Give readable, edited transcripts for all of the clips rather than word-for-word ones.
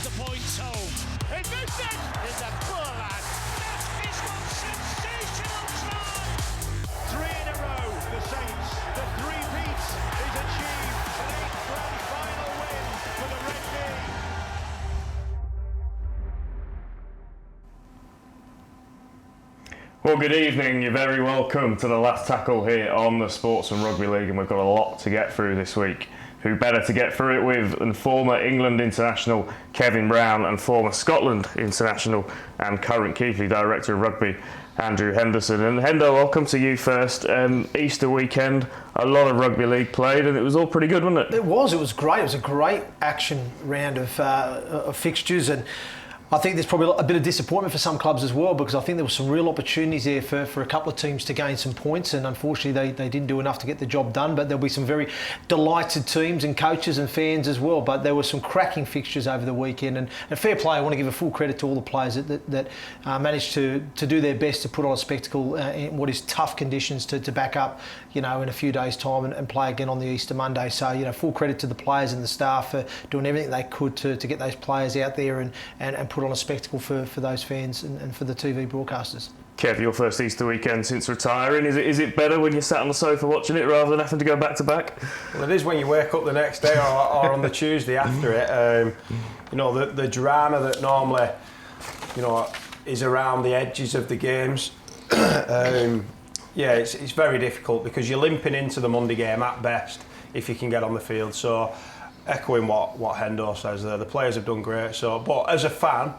the points home. Henderson is a poor lad. That is one sensational try. Three in a row, the Saints. The three-peat is achieved. An 8th grand final win for the Red Bee. Well, good evening. You're very welcome to the last tackle here on the Sportsman Rugby League, and we've got a lot to get through this week. Who better to get through it with than former England international Kevin Brown and former Scotland international and current Keighley Director of Rugby Andrew Henderson. And Hendo, welcome to you first. Easter weekend, a lot of Rugby League played, and it was all pretty good, wasn't it? It was great. It was a great action round of fixtures, and I think there's probably a bit of disappointment for some clubs as well, because I think there were some real opportunities there for a couple of teams to gain some points, and unfortunately they didn't do enough to get the job done. But there'll be some very delighted teams and coaches and fans as well. But there were some cracking fixtures over the weekend, and fair play. I want to give a full credit to all the players that managed to do their best to put on a spectacle in what is tough conditions to back up, in a few days' time and play again on the Easter Monday. So, full credit to the players and the staff for doing everything they could to get those players out there and put on a spectacle for those fans and for the TV broadcasters. Kev, your first Easter weekend since retiring. Is it better when you're sat on the sofa watching it rather than having to go back to back? Well, it is when you wake up the next day or on the Tuesday after it. The drama that normally, is around the edges of the games. It's very difficult because you're limping into the Monday game at best if you can get on the field. So, echoing what Hendo says there, the players have done great. So, but as a fan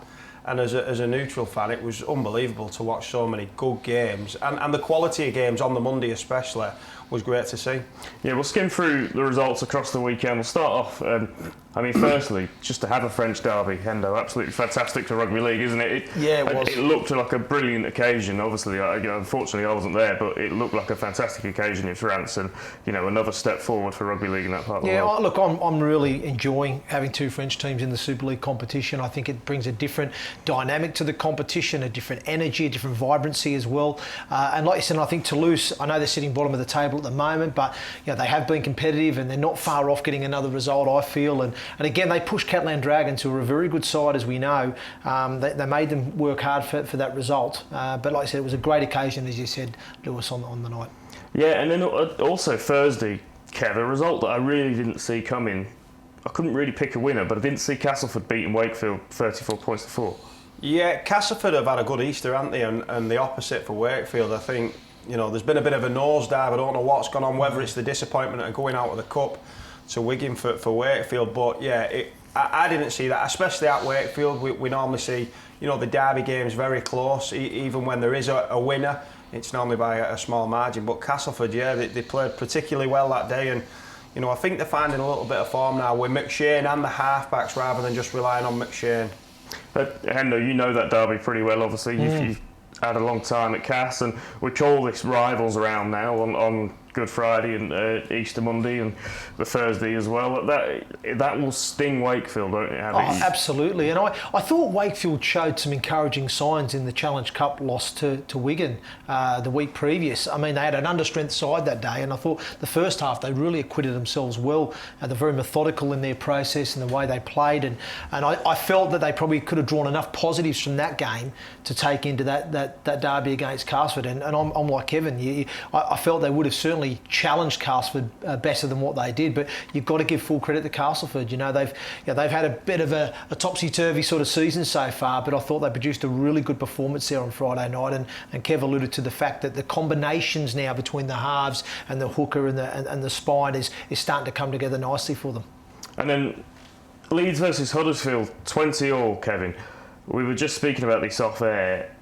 and as a neutral fan, it was unbelievable to watch so many good games, and the quality of games on the Monday especially was great to see. Yeah, we'll skim through the results across the weekend. We'll start off, firstly, just to have a French derby, Hendo, absolutely fantastic for Rugby League, isn't it? It was. It looked like a brilliant occasion. Obviously, unfortunately, I wasn't there, but it looked like a fantastic occasion in France, and another step forward for Rugby League in that part of the world. Look, I'm really enjoying having two French teams in the Super League competition. I think it brings a different dynamic to the competition, a different energy, a different vibrancy as well. And like you said, I think Toulouse, I know they're sitting bottom of the table at the moment, but they have been competitive and they're not far off getting another result, I feel. And again, they pushed Catalan Dragons, who are a very good side, as we know. They made them work hard for that result. But like I said, it was a great occasion, as you said, Lewis, on the night. Yeah, and then also Thursday, Kev, a result that I really didn't see coming. I couldn't really pick a winner, but I didn't see Castleford beating Wakefield 34 points to 4. Yeah, Castleford have had a good Easter, haven't they? And the opposite for Wakefield, I think. There's been a bit of a nosedive. I don't know what's gone on, whether it's the disappointment of going out of the Cup to Wigan for Wakefield. But yeah, I didn't see that, especially at Wakefield. We normally see, the derby games very close. Even when there is a winner, it's normally by a small margin. But Castleford, they played particularly well that day. And, I think they're finding a little bit of form now with McShane and the halfbacks rather than just relying on McShane. But Hendo, you know that derby pretty well, obviously. You've had a long time at Cass, and we call this rivals around now on Good Friday and Easter Monday and the Thursday as well. That will sting Wakefield, won't it? Absolutely. And I thought Wakefield showed some encouraging signs in the Challenge Cup loss to Wigan the week previous. I mean, they had an understrength side that day, and I thought the first half they really acquitted themselves well. They're very methodical in their process and the way they played, and I felt that they probably could have drawn enough positives from that game to take into that derby against Castleford. And I'm like Kevin. I felt they would have certainly challenged Castleford better than what they did, but you've got to give full credit to Castleford. They've had a bit of a topsy-turvy sort of season so far, but I thought they produced a really good performance there on Friday night, and Kev alluded to the fact that the combinations now between the halves and the hooker and the spine is starting to come together nicely for them. And then Leeds versus Huddersfield, 20-all, Kevin. We were just speaking about this off air.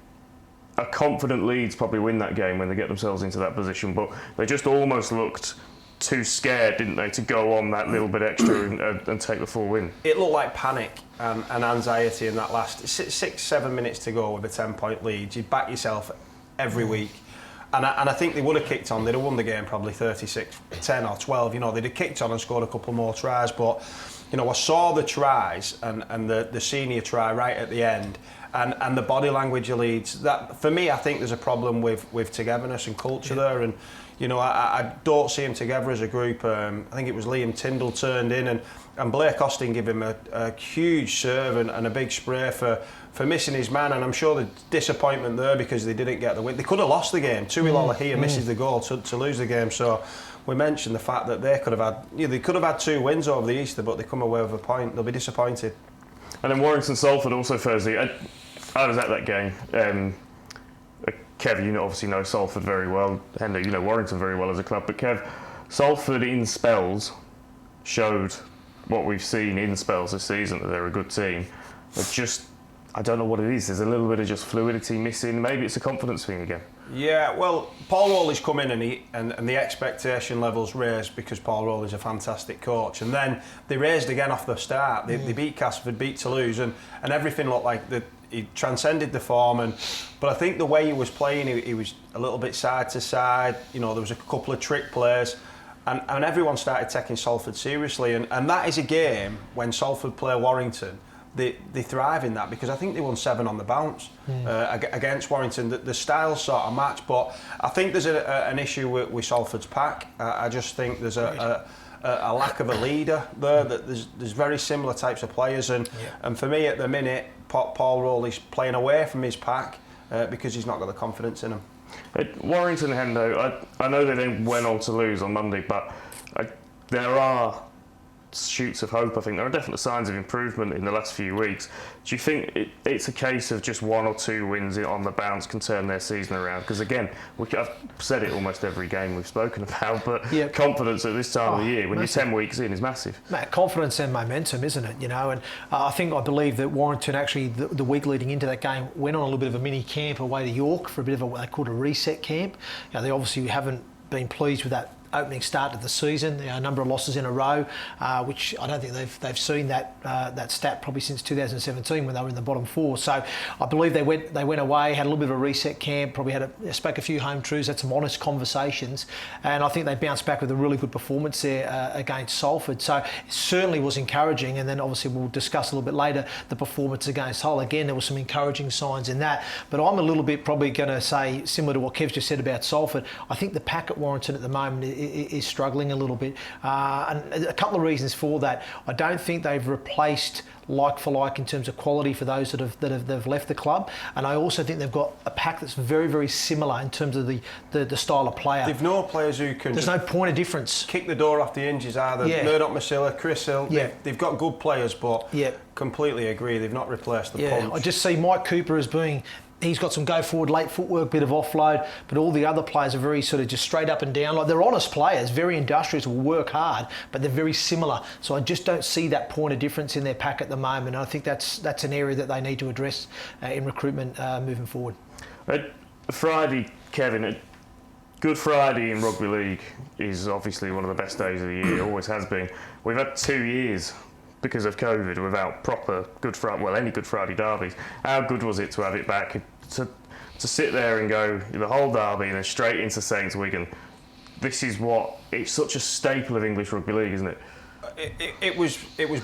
A confident Leeds probably win that game when they get themselves into that position, but they just almost looked too scared, didn't they, to go on that little bit extra and take the full win. It looked like panic and anxiety in that last 6-7 minutes to go with a 10-point lead. You'd back yourself every week. And I think they would have kicked on. They'd have won the game probably 36-10 or 12. They'd have kicked on and scored a couple more tries. But, I saw the tries and the senior try right at the end. And the body language of Leeds, that for me, I think there's a problem with togetherness and culture there. And I don't see him together as a group. I think it was Liam Tyndall turned in, and Blake Austin gave him a huge serve and a big spray for missing his man, and I'm sure the disappointment there because they didn't get the win. They could have lost the game. Tuilola here misses the goal to lose the game. So we mentioned the fact that they could have had 2 wins over the Easter, but they come away with a point. They'll be disappointed. And then Warrington and Salford also Thursday. I was at that game. Kev, you obviously know Salford very well. Hendo, you know Warrington very well as a club. But Kev, Salford in spells showed what we've seen in spells this season, that they're a good team. But I don't know what it is. There's a little bit of just fluidity missing. Maybe it's a confidence thing again. Yeah, well, Paul Rowley's come in and the expectation levels raised because Paul Rowley's a fantastic coach. And then they raised again off the start. They beat Castleford, beat Toulouse, and everything looked like he transcended the form. But I think the way he was playing, he was a little bit side to side. There was a couple of trick plays. And everyone started taking Salford seriously. And that is a game when Salford play Warrington. They thrive in that because I think they won 7 on the bounce against Warrington. The styles sort of match, but I think there's an issue with Salford's pack. I just think there's a lack of a leader there. That there's very similar types of players, and for me at the minute, Paul Rowley's playing away from his pack because he's not got the confidence in him. Warrington, Hendo, I know they then went on to lose on Monday, but there are shoots of hope. I think there are definite signs of improvement in the last few weeks. Do you think it's a case of just 1 or 2 wins on the bounce can turn their season around? Because again, I've said it almost every game we've spoken about, but confidence at this time of the year, when massive. You're 10 weeks in, is massive. Confidence and momentum, isn't it? And I believe that Warrington actually, the week leading into that game, went on a little bit of a mini camp away to York for a bit of what they called a reset camp. They obviously haven't been pleased with that opening start to the season, a number of losses in a row, which I don't think they've seen that stat probably since 2017 when they were in the bottom 4. So I believe they went away, had a little bit of a reset camp, probably spoke a few home truths, had some honest conversations, and I think they bounced back with a really good performance there against Salford. So it certainly was encouraging, and then obviously we'll discuss a little bit later the performance against Hull. Again, there were some encouraging signs in that, but I'm a little bit probably going to say, similar to what Kev just said about Salford, I think the pack at Warrington at the moment is struggling a little bit, and a couple of reasons for that. I don't think they've replaced like for like in terms of quality for those that have left the club, and I also think they've got a pack that's very, very similar in terms of the style of player. They've no players who can. There's no point of difference. Kick the door off the hinges either. Murdoch Masilla, Chris Hill. They've got good players, but completely agree they've not replaced the punch. I just see Mike Cooper as being. He's got some go forward, late footwork, bit of offload, but all the other players are very sort of just straight up and down. Like, they're honest players, very industrious, will work hard, but they're very similar. So I just don't see that point of difference in their pack at the moment. And I think that's an area that they need to address in recruitment moving forward. Friday, Kevin, Good Friday in Rugby League is obviously one of the best days of the year, always has been. We've had 2 years because of COVID without proper Good Friday, any Good Friday derbies. How good was it to have it back, to sit there and go the whole derby and then straight into Saints Wigan? It's such a staple of English Rugby League, isn't it? It was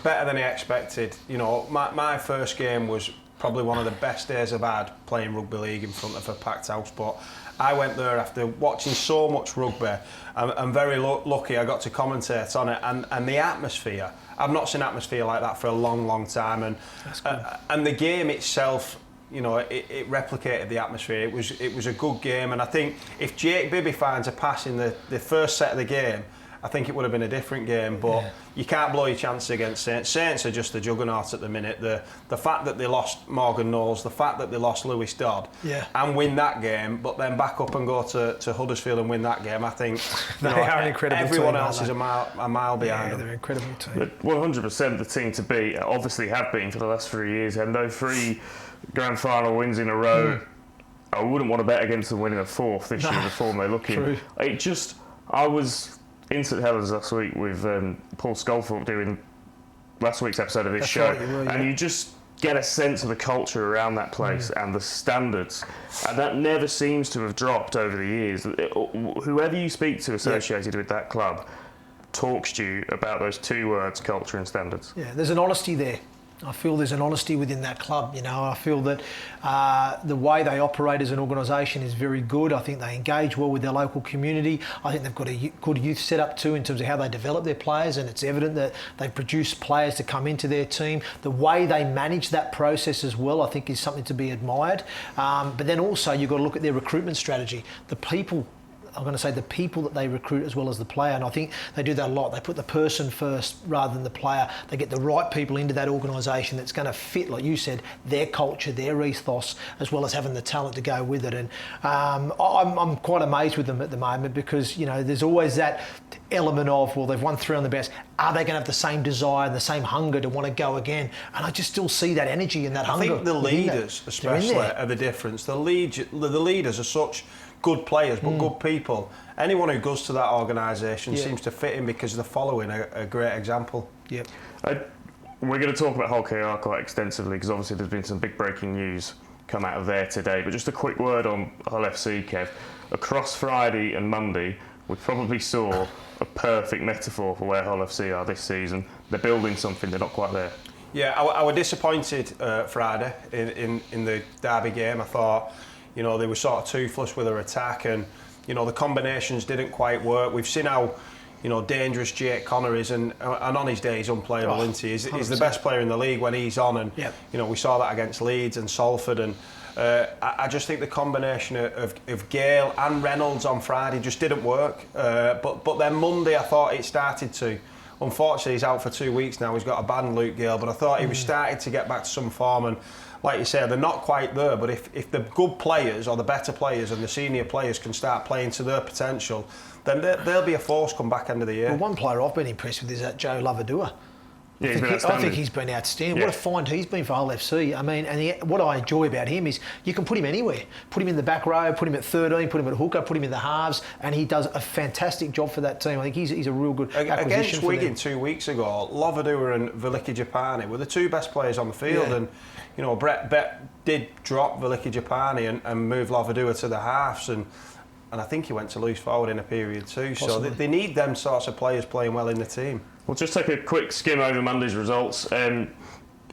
better than I expected. My first game was probably one of the best days I've had playing Rugby League in front of a packed house, but I went there after watching so much rugby. I'm very lucky I got to commentate on it, and the atmosphere. I've not seen atmosphere like that for a long, long time, and the game itself, it replicated the atmosphere. It was a good game, and I think if Jake Bibby finds a pass in the first set of the game, I think it would have been a different game, but you can't blow your chances against Saints. Saints are just a juggernaut at the minute. The fact that they lost Morgan Knowles, the fact that they lost Lewis Dodd, and win that game, but then back up and go to Huddersfield and win that game, I think they are an incredible everyone team, else is a mile behind them. They're an incredible team. 100% the team to beat, obviously have been for the last 3 years, and no 3 grand final wins in a row. I wouldn't want to bet against them winning a 4th this year, the form they're looking. True. I was in St Helens last week with Paul Sculthorpe doing last week's episode of this show, and you just get a sense of the culture around that place and the standards, and that never seems to have dropped over the years. Whoever you speak to associated with that club talks to you about those 2 words, culture and standards. There's an honesty there. I feel there's an honesty within that club. You know, I feel that the way they operate as an organisation is very good. I think they engage well with their local community. I think they've got a good youth setup too in terms of how they develop their players, and it's evident that they've produced players to come into their team. The way they manage that process as well, I think, is something to be admired. But then also you've got to look at their recruitment strategy. The people that they recruit as well as the player, and I think they do that a lot. They put the person first rather than the player. They get the right people into that organisation that's going to fit, like you said, their culture, their ethos, as well as having the talent to go with it. And I'm quite amazed with them at the moment because, you know, there's always that element of, well, they've won 3 on the best. Are they going to have the same desire and the same hunger to want to go again? And I just still see that energy and that hunger. I think the leaders, especially, are the difference. The leaders are such good players, but good people. Anyone who goes to that organisation seems to fit in because they're following a great example. Yep. We're going to talk about Hull KR quite extensively because obviously there's been some big breaking news come out of there today. But just a quick word on Hull FC, Kev. Across Friday and Monday, we probably saw a perfect metaphor for where Hull FC are this season. They're building something, they're not quite there. Yeah, I was disappointed Friday in the derby game. I thought, you know, they were sort of toothless with their attack, and, you know, the combinations didn't quite work. We've seen how, you know, dangerous Jake Connor is, and on his day he's unplayable, isn't he? He's the best player in the league when he's on, and you know, we saw that against Leeds and Salford, and I just think the combination of Gale and Reynolds on Friday just didn't work. But then Monday I thought it started to. Unfortunately, he's out for 2 weeks now. He's got a bad Luke Gale, but I thought he was starting to get back to some form. And like you say, they're not quite there. But if the good players or the better players and the senior players can start playing to their potential, then they'll be a force come back end of the year. Well, one player I've been impressed with is that Joe Lavadua. Yeah, I think he's been outstanding. Yeah. What a find he's been for Hull FC. I mean, and what I enjoy about him is you can put him anywhere. Put him in the back row, put him at 13, put him at hooker, put him in the halves, and he does a fantastic job for that team. I think he's a real good acquisition Against for Wigan them. 2 weeks ago, Lavadua and Veliki Japani were the two best players on the field, and you know, Brett did drop Veliki Japani and move Lavadua to the halves, and I think he went to loose forward in a period too. Possibly. So they need them sorts of players playing well in the team. We'll just take a quick skim over Monday's results.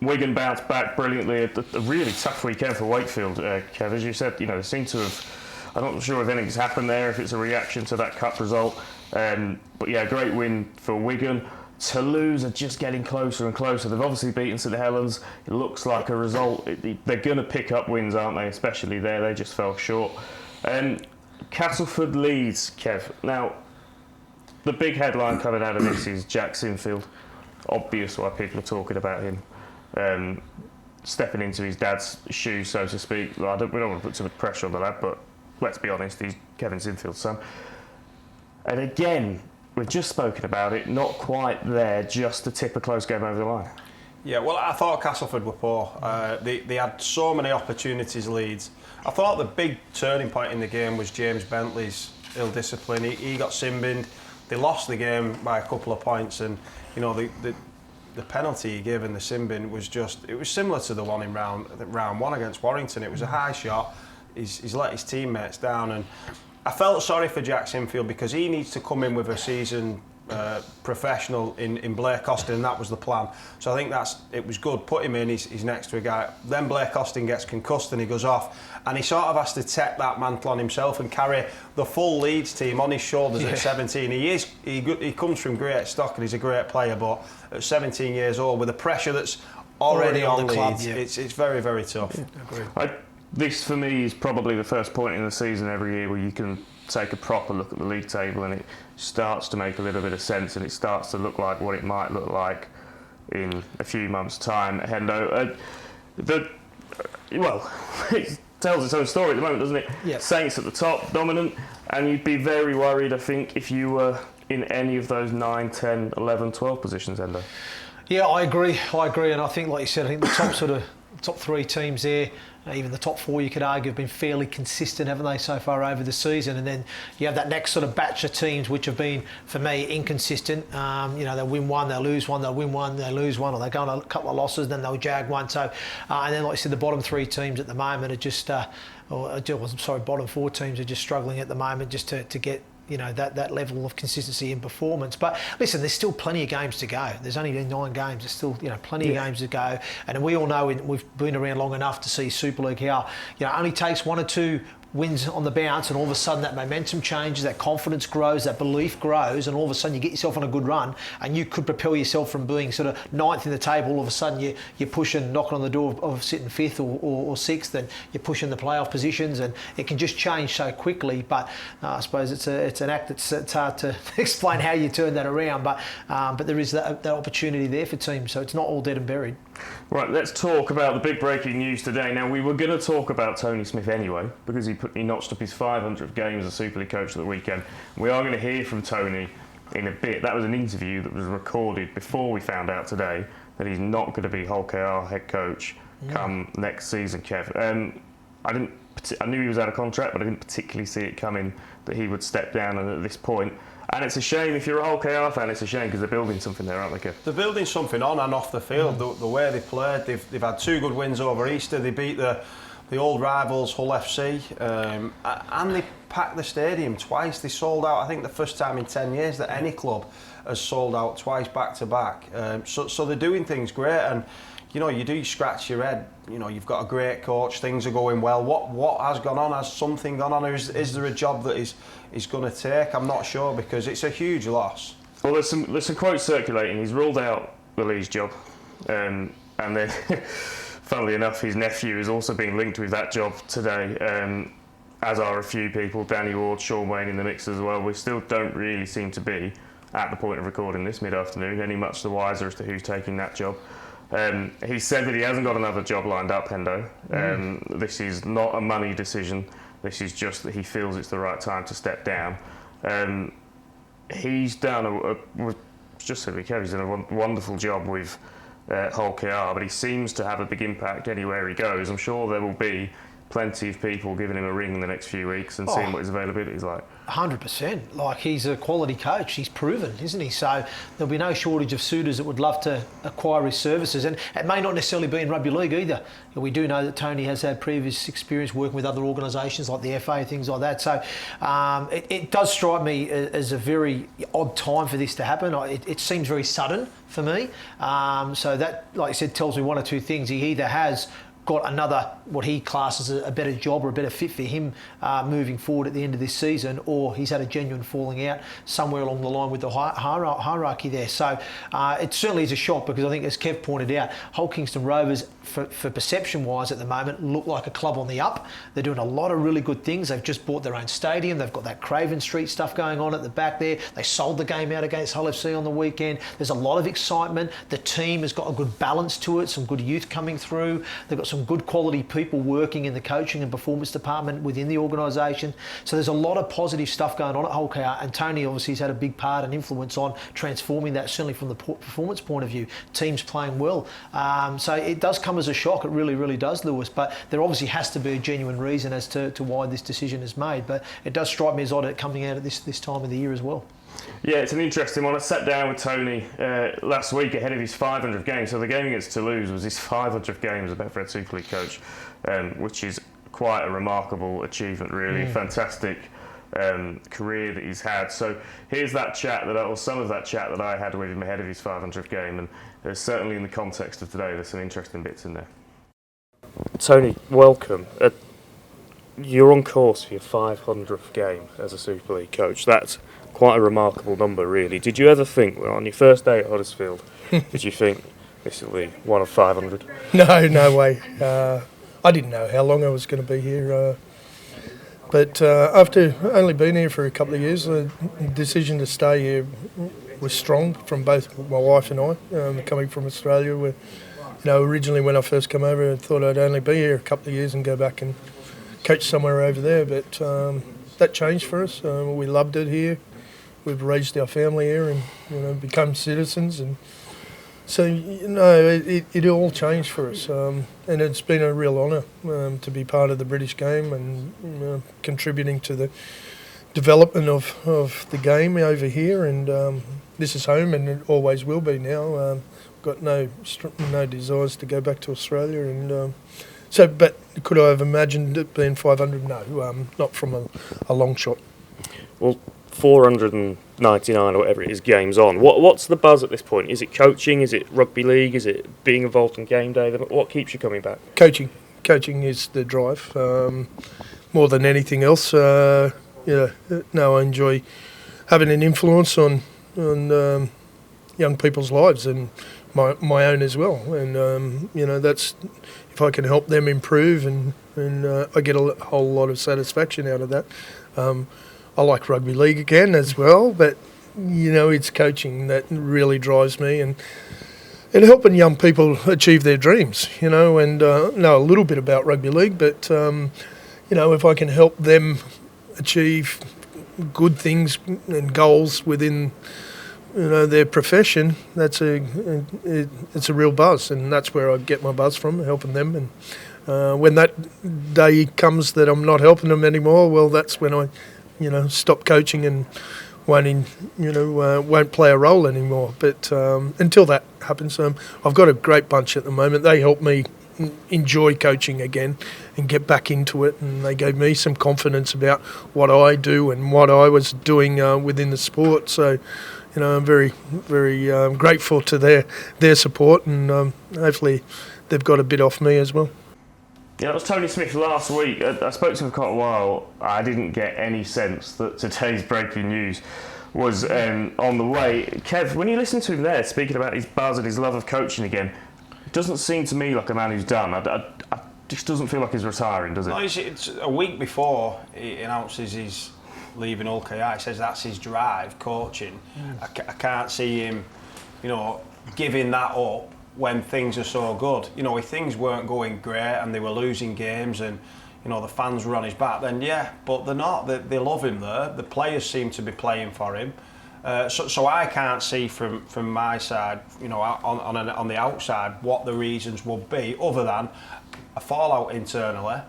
Wigan bounced back brilliantly. A really tough weekend for Wakefield, Kev. As you said, you know, they seem to have... I'm not sure if anything's happened there, if it's a reaction to that cup result. But yeah, great win for Wigan. Toulouse are just getting closer and closer. They've obviously beaten St Helens. It looks like a result. They're going to pick up wins, aren't they? Especially there. They just fell short. Castleford Leeds, Kev. Now, the big headline coming out of this is Jack Sinfield. Obvious why people are talking about him. Stepping into his dad's shoes, so to speak. We don't want to put too much pressure on the lad, but let's be honest, he's Kevin Sinfield's son. And again, we've just spoken about it, not quite there, just to tip a close game over the line. Yeah, well, I thought Castleford were poor. They had so many opportunities, Leeds. I thought the big turning point in the game was James Bentley's ill discipline. He got sin-binned. They lost the game by a couple of points, and you know the penalty he gave in the sin bin was similar to the one in round one against Warrington. It was a high shot. He's let his teammates down, and I felt sorry for Jack Sinfield because he needs to come in with a seasoned professional in Blake Austin, and that was the plan. So I think it was good. Put him in. He's next to a guy. Then Blake Austin gets concussed and he goes off, and he sort of has to take that mantle on himself and carry the full Leeds team on his shoulders at 17. He comes from great stock and he's a great player, but at 17 years old with the pressure that's already on the club, Leeds, it's very, very tough. Agreed. This for me is probably the first point in the season every year where you can take a proper look at the league table and it starts to make a little bit of sense and it starts to look like what it might look like in a few months' time. Hendo, it tells its own story at the moment, doesn't it? Yeah. Saints at the top, dominant, and you'd be very worried, I think, if you were in any of those 9, 10, 11, 12 positions, Hendo. Yeah, I agree, and I think, like you said, I think the top three teams there, even the top four, you could argue, have been fairly consistent, haven't they, so far over the season? And then you have that next sort of batch of teams which have been, for me, inconsistent. They'll win one, they'll lose one, they'll win one, they'll lose one, or they go on a couple of losses, then they'll jag one. So, and then, like I said, the bottom three teams at the moment are just, bottom four teams are just struggling at the moment just to get that level of consistency in performance. But listen, there's still plenty of games to go. There's only been 9 games. There's still plenty of games to go. And we all know we've been around long enough to see Super League how it only takes 1 or 2 wins on the bounce, and all of a sudden that momentum changes, that confidence grows, that belief grows, and all of a sudden you get yourself on a good run, and you could propel yourself from being sort of 9th in the table. All of a sudden you're pushing, knocking on the door of sitting 5th or 6th, and you're pushing the playoff positions, and it can just change so quickly. But I suppose it's an act it's hard to explain how you turn that around. But there is that opportunity there for teams, so it's not all dead and buried. Right, let's talk about the big breaking news today. Now, we were going to talk about Tony Smith anyway, because he notched up his 500th game as a Super League coach at the weekend. We are going to hear from Tony in a bit. That was an interview that was recorded before we found out today that he's not going to be Hull KR head coach come next season, Kev. I knew he was out of contract, but I didn't particularly see it coming that he would step down at this point. And it's a shame, if you're a Hull KR fan, it's a shame because they're building something there, aren't they, Kev? They're building something on and off the field. The way they played, they've had 2 good wins over Easter. They beat the old rivals Hull FC, and they packed the stadium twice. They sold out, I think, the first time in 10 years that any club has sold out twice back to back. So they're doing things great, and you do scratch your head. You've got a great coach, things are going well. What has gone on? Has something gone on? Or is there a job that he's going to take? I'm not sure, because it's a huge loss. Well, there's some quotes circulating. He's ruled out the Leeds job, and then, funnily enough, his nephew is also being linked with that job today, as are a few people. Danny Ward, Sean Wayne in the mix as well. We still don't really seem to be, at the point of recording this mid-afternoon, any much the wiser as to who's taking that job. He said that he hasn't got another job lined up, Hendo. This is not a money decision. This is just that he feels it's the right time to step down. He's done he's done a wonderful job with Hull KR, but he seems to have a big impact anywhere he goes. I'm sure there will be plenty of people giving him a ring in the next few weeks and seeing what his availability is like. 100%. Like, he's a quality coach. He's proven, isn't he? So there'll be no shortage of suitors that would love to acquire his services. And it may not necessarily be in rugby league either. We do know that Tony has had previous experience working with other organisations like the FA, things like that. So it does strike me as a very odd time for this to happen. It seems very sudden for me. So that, like I said, tells me 1 or 2 things. He either has got another, what he classes a better job or a better fit for him moving forward at the end of this season, or he's had a genuine falling out somewhere along the line with the hierarchy there. So it certainly is a shock, because I think, as Kev pointed out, Hull Kingston Rovers, for perception-wise at the moment, look like a club on the up. They're doing a lot of really good things. They've just bought their own stadium. They've got that Craven Street stuff going on at the back there. They sold the game out against Hull FC on the weekend. There's a lot of excitement. The team has got a good balance to it, some good youth coming through. They've got some good quality people working in the coaching and performance department within the organisation. So there's a lot of positive stuff going on at Hull KR, and Tony obviously has had a big part and influence on transforming that, certainly from the performance point of view. Teams playing well. So it does come as a shock. It really, really does, Lewis. But there obviously has to be a genuine reason as to why this decision is made. But it does strike me as odd at coming out at this time of the year as well. Yeah, it's an interesting one. I sat down with Tony last week ahead of his 500th game. So the game against Toulouse was his 500th game as a Betfred Super League coach, which is quite a remarkable achievement, really. Fantastic career that he's had. So here's that chat some of that chat that I had with him ahead of his 500th game, and there's certainly, in the context of today, there's some interesting bits in there. Tony, welcome. You're on course for your 500th game as a Super League coach. That's quite a remarkable number, really. Did you ever think, on your first day at Huddersfield, did you think this will be one of 500? No way. I didn't know how long I was going to be here. But after only being here for a couple of years, the decision to stay here was strong from both my wife and I. Coming from Australia, originally when I first came over, I thought I'd only be here a couple of years and go back and coach somewhere over there. But that changed for us. We loved it here. We've raised our family here and become citizens, and so it all changed for us. And it's been a real honour to be part of the British game and contributing to the development of the game over here. And this is home, and it always will be now. Got no desires to go back to Australia, and but could I have imagined it being 500? No, not from a long shot. Well, 499 or whatever it is games on. What's the buzz at this point? Is it coaching? Is it rugby league? Is it being involved in game day? What keeps you coming back? Coaching is the drive, more than anything else. I enjoy having an influence on young people's lives and my own as well. And that's, if I can help them improve, and I get a whole lot of satisfaction out of that. I like rugby league again as well, but it's coaching that really drives me, and helping young people achieve their dreams. And know a little bit about rugby league, but if I can help them achieve good things and goals within their profession, it's a real buzz, and that's where I get my buzz from, helping them. And when that day comes that I'm not helping them anymore, well, that's when I stop coaching and won't play a role anymore. But until that happens, I've got a great bunch at the moment. They help me enjoy coaching again and get back into it, and they gave me some confidence about what I do and what I was doing within the sport. So I'm very, very grateful to their support, and hopefully they've got a bit off me as well. Yeah, that was Tony Smith last week. I spoke to him for quite a while. I didn't get any sense that today's breaking news was on the way. Kev, when you listen to him there speaking about his buzz and his love of coaching again, it doesn't seem to me like a man who's done. I just doesn't feel like he's retiring, does it? No, it's a week before he announces he's leaving Hull KI. He says that's his drive, coaching. I can't see him, giving that up when things are so good. If things weren't going great and they were losing games and the fans were on his back, then yeah, but they're not. They love him there. The players seem to be playing for him. So I can't see from my side, on the outside, what the reasons would be, other than a fallout internally,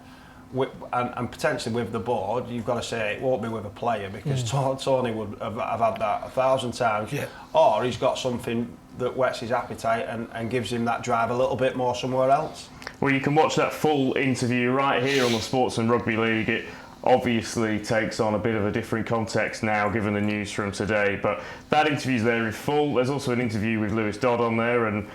and potentially with the board. You've got to say it won't be with a player, because Tony would have had that 1,000 times, or he's got something that whets his appetite and gives him that drive a little bit more somewhere else. Well, you can watch that full interview right here on the Sportsman Rugby League. It obviously takes on a bit of a different context now, given the news from today, but that interview's there in full. There's also an interview with Lewis Dodd on there, and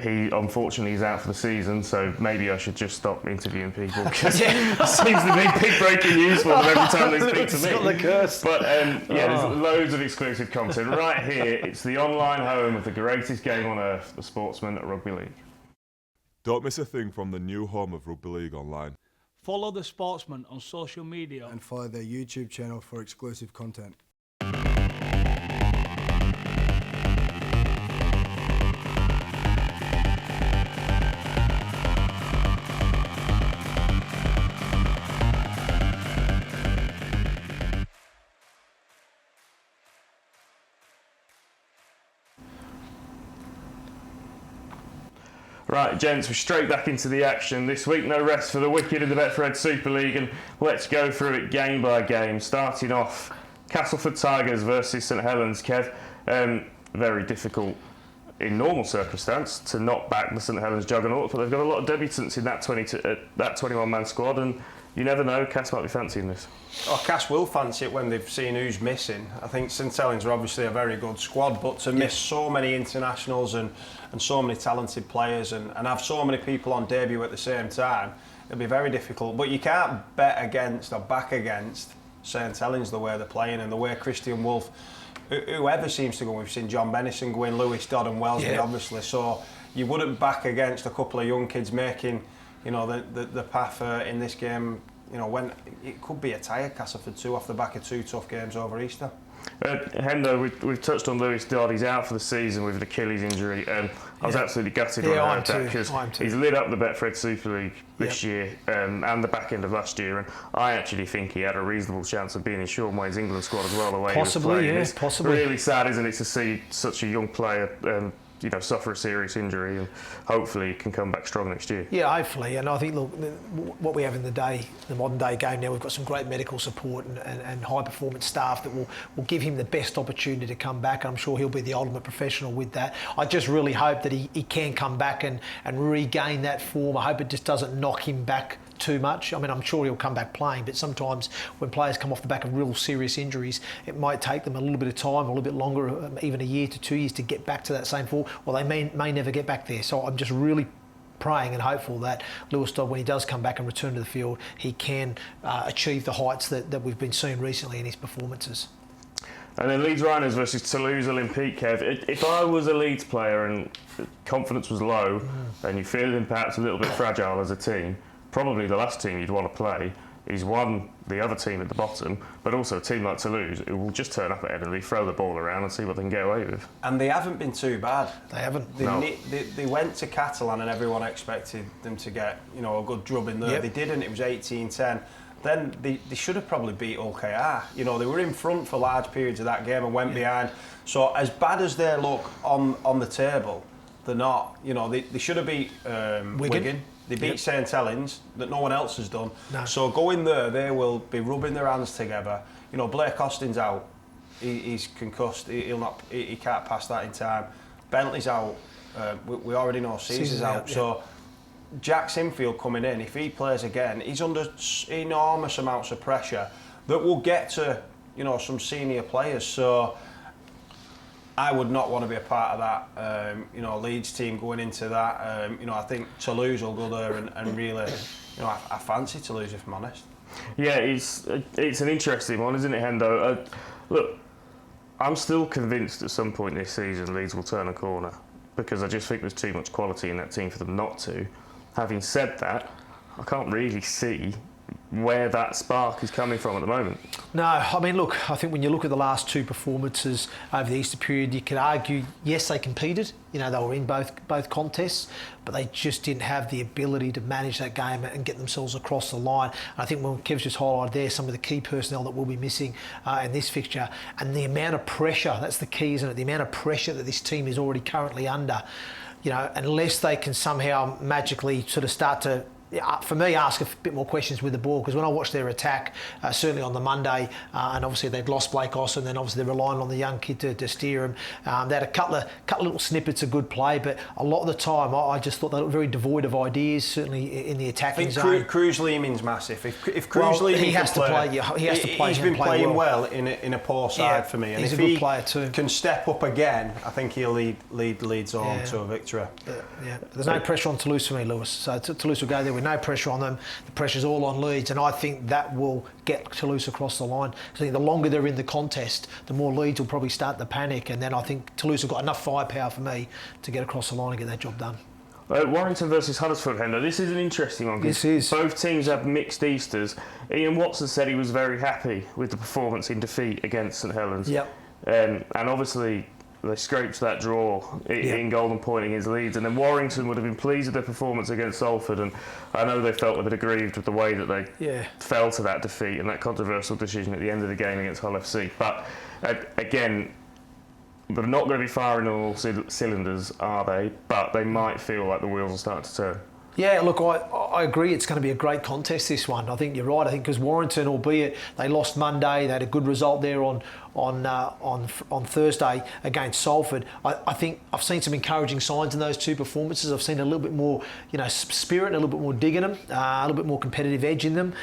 he unfortunately is out for the season, so maybe I should just stop interviewing people, because it seems to be big breaking news for them every time they speak to me. Got the curse. But there's loads of exclusive content right here. It's the online home of the greatest game on earth, the Sportsman Rugby League. Don't miss a thing from the new home of Rugby League online. Follow the Sportsman on social media and follow their YouTube channel for exclusive content. Right, gents, we're straight back into the action. This week, no rest for the wicked in the Betfred Super League, and let's go through it game by game. Starting off, Castleford Tigers versus St Helens. Kev, very difficult in normal circumstance to knock back the St Helens juggernaut, but they've got a lot of debutants in that 21-man squad, and you never know, Cass might be fancying this. Oh, Cass will fancy it when they've seen who's missing. I think St Helens are obviously a very good squad, but to miss so many internationals and so many talented players and have so many people on debut at the same time, it'll be very difficult. But you can't bet against or back against St Helens the way they're playing and the way Christian Wolf, whoever seems to go. We've seen John Bennison go in, Lewis Dodd and Wellesby, obviously. So you wouldn't back against a couple of young kids making the path in this game, when it could be a tie, Castleford 2 off the back of 2 tough games over Easter. Hendo, we've touched on Lewis Dodd. He's out for the season with an Achilles injury, and I was absolutely gutted when I heard that, because he's lit up the Betfred Super League this year and the back end of last year, and I actually think he had a reasonable chance of being in Sean Wayne's England squad as well, the way he was playing. It's really sad, isn't it, to see such a young player suffer a serious injury, and hopefully can come back strong next year. Yeah, hopefully. And I think, look, what we have in the modern day game now, we've got some great medical support and high performance staff that will give him the best opportunity to come back. I'm sure he'll be the ultimate professional with that. I just really hope that he can come back and regain that form. I hope it just doesn't knock him back too much. I mean, I'm sure he'll come back playing, but sometimes when players come off the back of real serious injuries, it might take them a little bit of time, a little bit longer, even a year to 2 years to get back to that same form, or they may never get back there. So I'm just really praying and hopeful that Lewis Dodd, when he does come back and return to the field, he can achieve the heights that we've been seeing recently in his performances. And then Leeds Rhinos versus Toulouse Olympique, Kev. If I was a Leeds player and confidence was low and you're feeling perhaps a little bit fragile as a team, probably the last team you'd want to play is one, the other team at the bottom, but also a team like Toulouse who will just turn up at Headingley, throw the ball around and see what they can get away with. And they haven't been too bad. They haven't. They went to Catalan and everyone expected them to get, a good drubbing there. Yep. They didn't. It was 18-10. Then they should have probably beat OKR. They were in front for large periods of that game and went behind. So as bad as they look on the table, they're not. They should have beat Wigan. They beat St Helens, that no one else has done. No. So going there, they will be rubbing their hands together. Blake Austin's out. He's concussed. He can't pass that in time. Bentley's out. We already know Caesar's out. So Jack Sinfield coming in, if he plays again, he's under enormous amounts of pressure that will get to some senior players. So I would not want to be a part of that. Leeds team going into that. I think Toulouse will go there and really, I fancy Toulouse if I'm honest. Yeah, it's an interesting one, isn't it, Hendo? Look, I'm still convinced at some point this season Leeds will turn a corner because I just think there's too much quality in that team for them not to. Having said that, I can't really see where that spark is coming from at the moment. No, I mean, look, I think when you look at the last two performances over the Easter period, you could argue, yes, they competed. They were in both contests, but they just didn't have the ability to manage that game and get themselves across the line. And I think when Kev's just highlighted there, some of the key personnel that will be missing in this fixture, and the amount of pressure, that's the key, isn't it? The amount of pressure that this team is already currently under. Unless they can somehow magically sort of start to, for me, ask a bit more questions with the ball, because when I watched their attack, certainly on the Monday, and obviously they'd lost Blake Austin, and then obviously they're relying on the young kid to steer him. They had a couple of little snippets of good play, but a lot of the time I just thought they looked very devoid of ideas, certainly in the attacking zone. I think Cruz Leeming's massive. If Cruz Leeming he has to play. He has to play. He's been playing well in a poor side for me, and he's if a good player too. Can step up again, I think he'll lead Leeds on to a victory. There's no pressure on Toulouse for me, Lewis. So Toulouse will go there with no pressure on them. The pressure's all on Leeds, and I think that will get Toulouse across the line. I think the longer they're in the contest, the more Leeds will probably start to panic, and then I think Toulouse have got enough firepower for me to get across the line and get that job done. Warrington versus Huddersfield, Hendo. This is an interesting one. This is. Both teams have mixed Easters. Ian Watson said he was very happy with the performance in defeat against St Helens. Yep. And obviously they scraped that draw in Golden Point against Leeds, and then Warrington would have been pleased with their performance against Salford, and I know they felt a bit aggrieved with the way that they fell to that defeat and that controversial decision at the end of the game against Hull FC. But again, they're not going to be firing on all cylinders, are they? But they might feel like the wheels are starting to turn. Yeah, look, I agree. It's going to be a great contest, this one. I think you're right. I think because Warrington, albeit they lost Monday, they had a good result there on Thursday against Salford. I think I've seen some encouraging signs in those two performances. I've seen a little bit more, spirit, a little bit more dig in them, a little bit more competitive edge in them.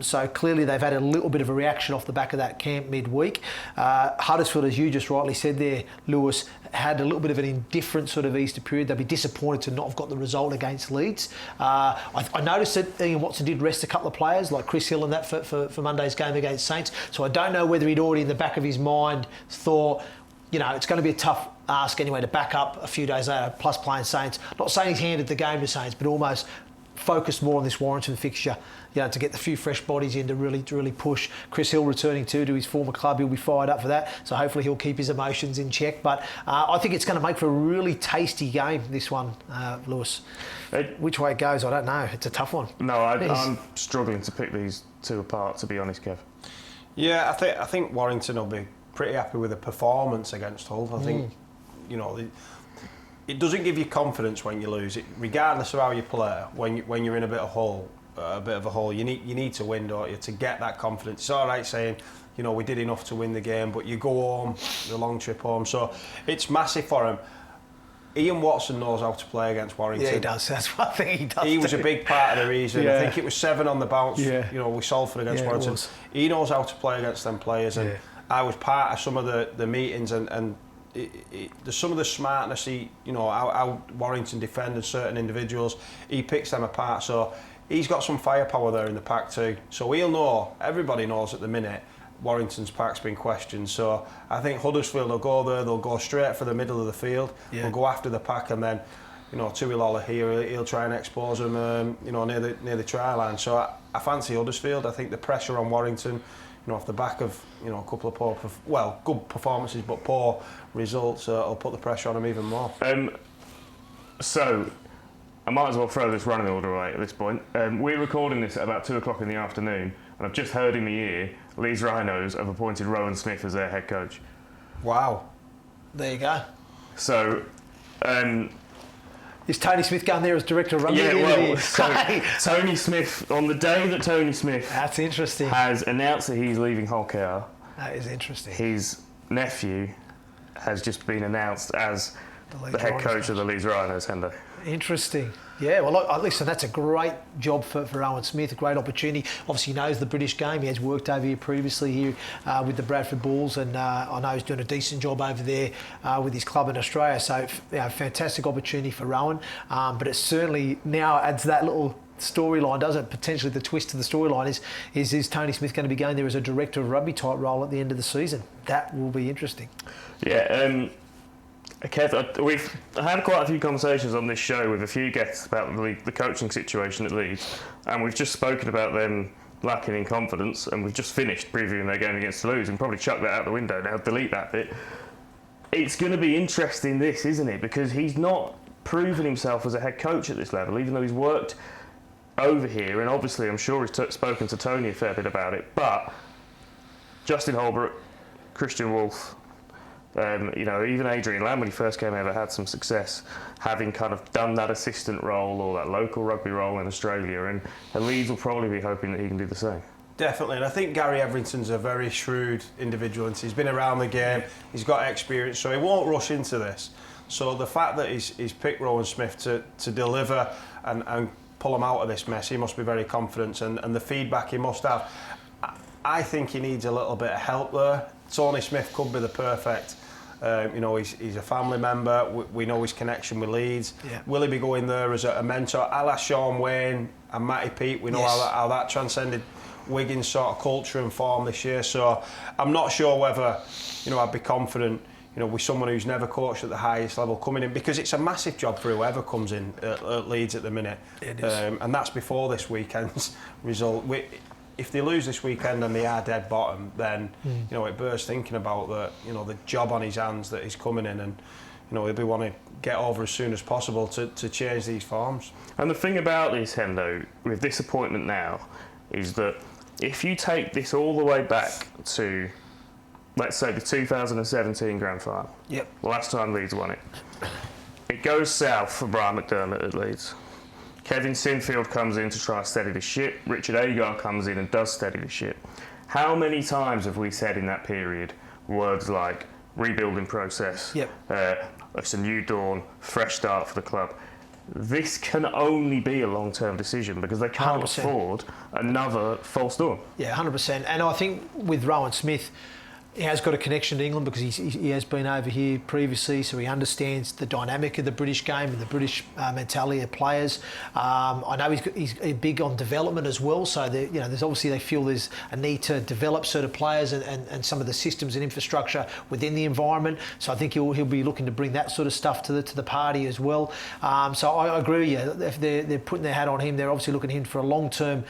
So clearly they've had a little bit of a reaction off the back of that camp midweek. Huddersfield, as you just rightly said there, Lewis, had a little bit of an indifferent sort of Easter period. They'd be disappointed to not have got the result against Leeds. I noticed that Ian Watson did rest a couple of players, like Chris Hill and that for Monday's game against Saints. So I don't know whether he'd already in the back of his mind thought, it's going to be a tough ask anyway to back up a few days later, plus playing Saints. Not saying he's handed the game to Saints, but almost focused more on this Warrington fixture, to get the few fresh bodies in to really push. Chris Hill returning to his former club, he'll be fired up for that. So hopefully he'll keep his emotions in check. But I think it's going to make for a really tasty game, this one, Lewis. Which way it goes, I don't know. It's a tough one. No, I'm struggling to pick these two apart, to be honest, Kev. Yeah, I think Warrington will be pretty happy with the performance against Hull. I think, it doesn't give you confidence when you lose. It, regardless of how you play, when you're in a bit of a hole, you need to win, don't you, to get that confidence. It's all right saying, we did enough to win the game, but you go home, the long trip home. So it's massive for him. Ian Watson knows how to play against Warrington. Yeah, he does. That's one thing he does. He was a big part of the reason. Yeah. I think it was 7 on the bounce, Yeah. with Salford against Warrington. He knows how to play against them players, and I was part of some of the meetings, and there's some of the smartness, how Warrington defended certain individuals, he picks them apart, so he's got some firepower there in the pack too. So he'll know, everybody knows at the minute, Warrington's pack's been questioned, so I think Huddersfield will go there, they'll go straight for the middle of the field, they'll go after the pack, and then Tuilola here, he'll try and expose them near the try line. So I fancy Huddersfield. I think the pressure on Warrington, off the back of a couple of good performances but poor results, will put the pressure on them even more. So I might as well throw this running order away at this point. We're recording this at about 2 o'clock in the afternoon, and I've just heard in the ear Leeds Rhinos have appointed Rohan Smith as their head coach. Wow. There you go. So, is Tony Smith going there as director of rugby? Yeah, well, so Tony Smith, on the day that Tony Smith that's interesting, has announced that he's leaving Hull KR, that is interesting. His nephew has just been announced as the head coach of the Leeds Rhinos, Hendo. Interesting. Yeah, well, listen, that's a great job for Rohan Smith, a great opportunity. Obviously, he knows the British game. He has worked over here previously here with the Bradford Bulls, and I know he's doing a decent job over there with his club in Australia. So, fantastic opportunity for Rohan. But it certainly now adds that little storyline, doesn't it? Potentially the twist to the storyline is Tony Smith going to be going there as a director of rugby type role at the end of the season? That will be interesting. Yeah, Kev, we've had quite a few conversations on this show with a few guests about the coaching situation at Leeds, and we've just spoken about them lacking in confidence, and we've just finished previewing their game against Toulouse and probably chuck that out the window now, delete that bit. It's going to be interesting, this, isn't it? Because he's not proven himself as a head coach at this level, even though he's worked over here, and obviously I'm sure he's spoken to Tony a fair bit about it, but Justin Holbrook, Christian Wolf, even Adrian Lamb, when he first came over, had some success having kind of done that assistant role or that local rugby role in Australia, and Leeds will probably be hoping that he can do the same. Definitely, and I think Gary Everington's a very shrewd individual, and he's been around the game, he's got experience, so he won't rush into this. So the fact that he's picked Rohan Smith to deliver and pull him out of this mess, he must be very confident, and the feedback he must have. I think he needs a little bit of help there. Tony Smith could be the perfect. He's a family member. We know his connection with Leeds. Yeah. Will he be going there as a mentor? A la Sean Wayne and Matty Peat. We know how that transcended Wigan's sort of culture and form this year. So I'm not sure whether I'd be confident with someone who's never coached at the highest level coming in, because it's a massive job for whoever comes in at Leeds at the minute. It is. And that's before this weekend's result. If they lose this weekend and they are dead bottom, then it bears thinking about the job on his hands that he's coming in, and he'll be wanting to get over as soon as possible to change these forms. And the thing about this, Hendo, with this appointment now, is that if you take this all the way back to, let's say, the 2017 Grand Final, the last time Leeds won it, it goes south for Brian McDermott at Leeds. Kevin Sinfield comes in to try to steady the ship. Richard Agar comes in and does steady the ship. How many times have we said in that period words like rebuilding process, it's a new dawn, fresh start for the club? This can only be a long-term decision because they can't 100%. afford another false dawn. Yeah, 100%. And I think with Rohan Smith, he has got a connection to England because he has been over here previously, so he understands the dynamic of the British game and the British mentality of players. I know he's big on development as well, so there's obviously they feel there's a need to develop certain players and some of the systems and infrastructure within the environment. So I think he'll be looking to bring that sort of stuff to the party as well. So I agree with you. If they're putting their hat on him, they're obviously looking at him for a long-term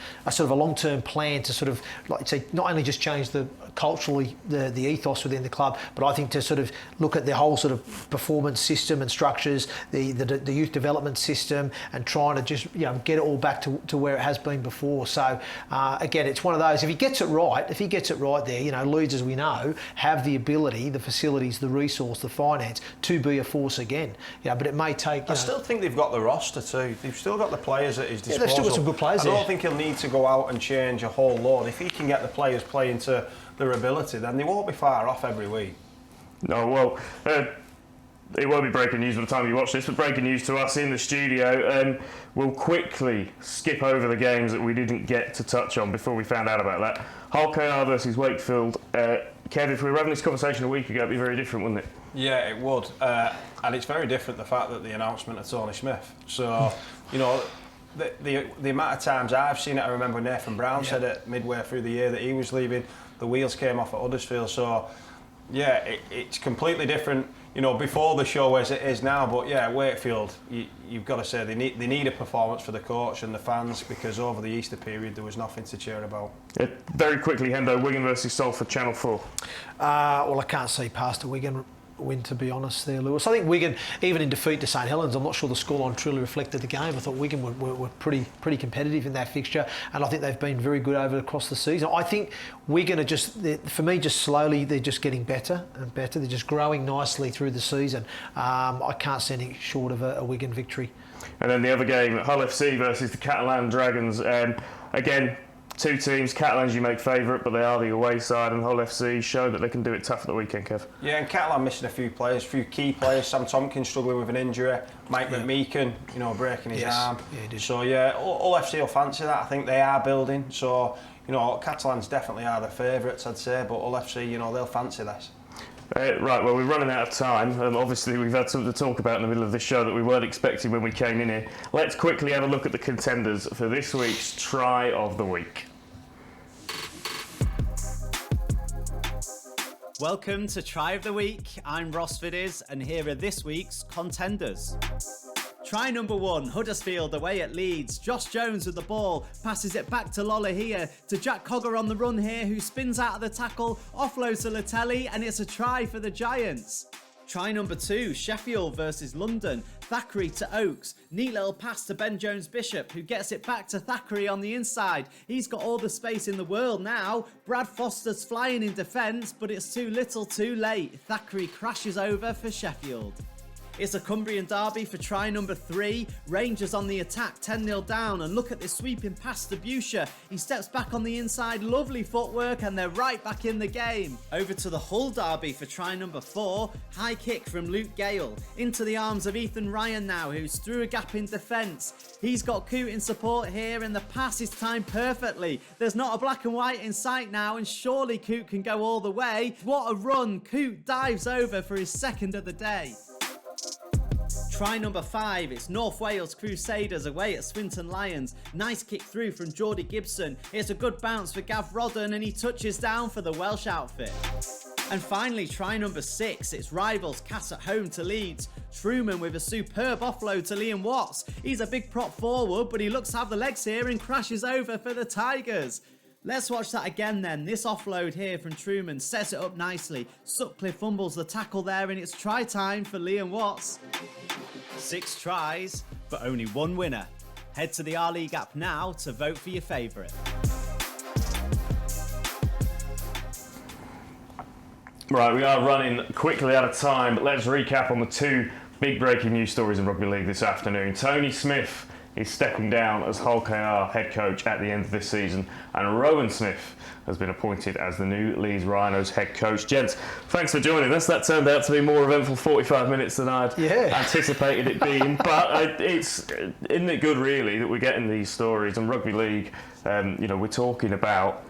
plan to sort of, like say, not only just change culturally the ethos within the club, but I think to sort of look at the whole sort of performance system and structures, the youth development system, and trying to just get it all back to where it has been before. So again, it's one of those. If he gets it right there, Leeds, as we know, have the ability, the facilities, the resource, the finance to be a force again. But it may take. I still think they've got the roster too. They've still got the players at his disposal. Yeah, they've still got some good players. I don't think he'll need to go out and change a whole lot. If he can get the players playing to their ability, then they won't be far off every week. No, well, it won't be breaking news by the time you watch this, but breaking news to us in the studio. We'll quickly skip over the games that we didn't get to touch on before we found out about that. Hull KR versus Wakefield. Kev, if we were having this conversation a week ago, it'd be very different, wouldn't it? Yeah, it would. And it's very different, the fact that the announcement of Tony Smith. So, you know, the amount of times I've seen it, I remember Nathan Brown said it midway through the year that he was leaving. The wheels came off at Huddersfield. So, yeah, it's completely different, you know, before the show as it is now. But yeah, Wakefield, you've got to say they need a performance for the coach and the fans, because over the Easter period there was nothing to cheer about. Very quickly, Hendo, Wigan versus Salford, Channel 4. Well, I can't see past a Wigan win, to be honest there, Lewis. I think Wigan, even in defeat to St Helens, I'm not sure the scoreline truly reflected the game. I thought Wigan were pretty competitive in that fixture, and I think they've been very good across the season. I think Wigan are just, for me, just slowly, they're just getting better and better. They're just growing nicely through the season. I can't see anything short of a Wigan victory. And then the other game, Hull FC versus the Catalan Dragons. Again, two teams, Catalans you make favourite, but they are the away side, and Hull FC show that they can do it tough at the weekend, Kev. Yeah, and Catalan missing a few players, a few key players. Sam Tompkins struggling with an injury, Mike McMeekan, you know, breaking his arm. Yeah, he did. So yeah, Hull FC will fancy that. I think they are building. So, you know, Catalans definitely are the favourites, I'd say, but Hull FC, you know, they'll fancy this. Right, well, we're running out of time. Obviously, we've had something to talk about in the middle of this show that we weren't expecting when we came in here. Let's quickly have a look at the contenders for this week's Try of the Week. Welcome to Try of the Week. I'm Ross Fiddies, and here are this week's contenders. Try number 1, Huddersfield away at Leeds. Josh Jones with the ball, passes it back to Lola here, to Jack Cogger on the run here, who spins out of the tackle, offloads to Latelli, and it's a try for the Giants. Try number 2, Sheffield versus London. Thackeray to Oakes. Neat little pass to Ben Jones-Bishop, who gets it back to Thackeray on the inside. He's got all the space in the world now. Brad Foster's flying in defence, but it's too little too late. Thackeray crashes over for Sheffield. It's a Cumbrian derby for try number 3. Rangers on the attack, 10-0 down, and look at this sweeping pass to Buscher. He steps back on the inside, lovely footwork, and they're right back in the game. Over to the Hull derby for try number 4. High kick from Luke Gale. Into the arms of Ethan Ryan now, who's through a gap in defence. He's got Coote in support here, and the pass is timed perfectly. There's not a black and white in sight now, and surely Coote can go all the way. What a run! Coote dives over for his second of the day. Try number 5, it's North Wales Crusaders away at Swinton Lions. Nice kick through from Geordie Gibson. It's a good bounce for Gav Rodden, and he touches down for the Welsh outfit. And finally, try number 6, it's rivals Cass at home to Leeds. Truman with a superb offload to Liam Watts. He's a big prop forward, but he looks to have the legs here and crashes over for the Tigers. Let's watch that again then. This offload here from Truman sets it up nicely. Sutcliffe fumbles the tackle there, and it's try time for Liam Watts. 6 tries, but only 1 winner. Head to the R-League app now to vote for your favourite. Right, we are running quickly out of time, but let's recap on the 2 big breaking news stories in Rugby League this afternoon. Tony Smith is stepping down as Hull KR head coach at the end of this season, and Rohan Smith has been appointed as the new Leeds Rhinos head coach. Gents, thanks for joining us. That turned out to be more eventful 45 minutes than I'd anticipated it being, but isn't it good really that we're getting these stories? And Rugby League, you know, we're talking about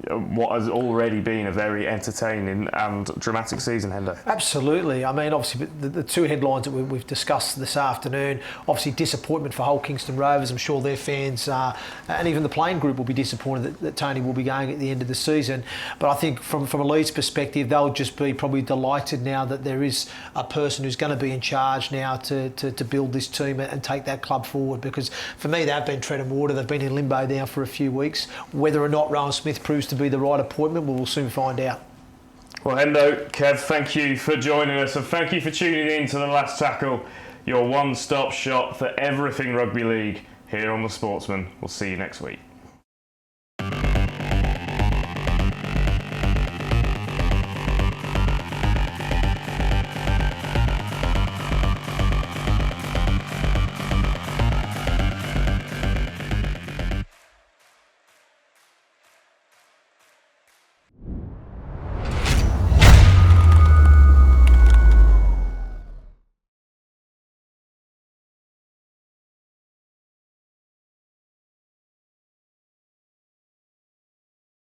what has already been a very entertaining and dramatic season, Hendo. Absolutely. I mean, obviously, the 2 headlines that we've discussed this afternoon, obviously disappointment for Hull Kingston Rovers. I'm sure their fans and even the playing group will be disappointed that Tony will be going at the end of the season. But I think from a Leeds perspective, they'll just be probably delighted now that there is a person who's going to be in charge now to build this team and take that club forward. Because for me, they've been treading water. They've been in limbo now for a few weeks. Whether or not Rohan Smith proves to be the right appointment, we'll soon find out. Well, Hendo, Kev, thank you for joining us, and thank you for tuning in to The Last Tackle, your one-stop shop for everything Rugby League here on The Sportsman. We'll see you next week.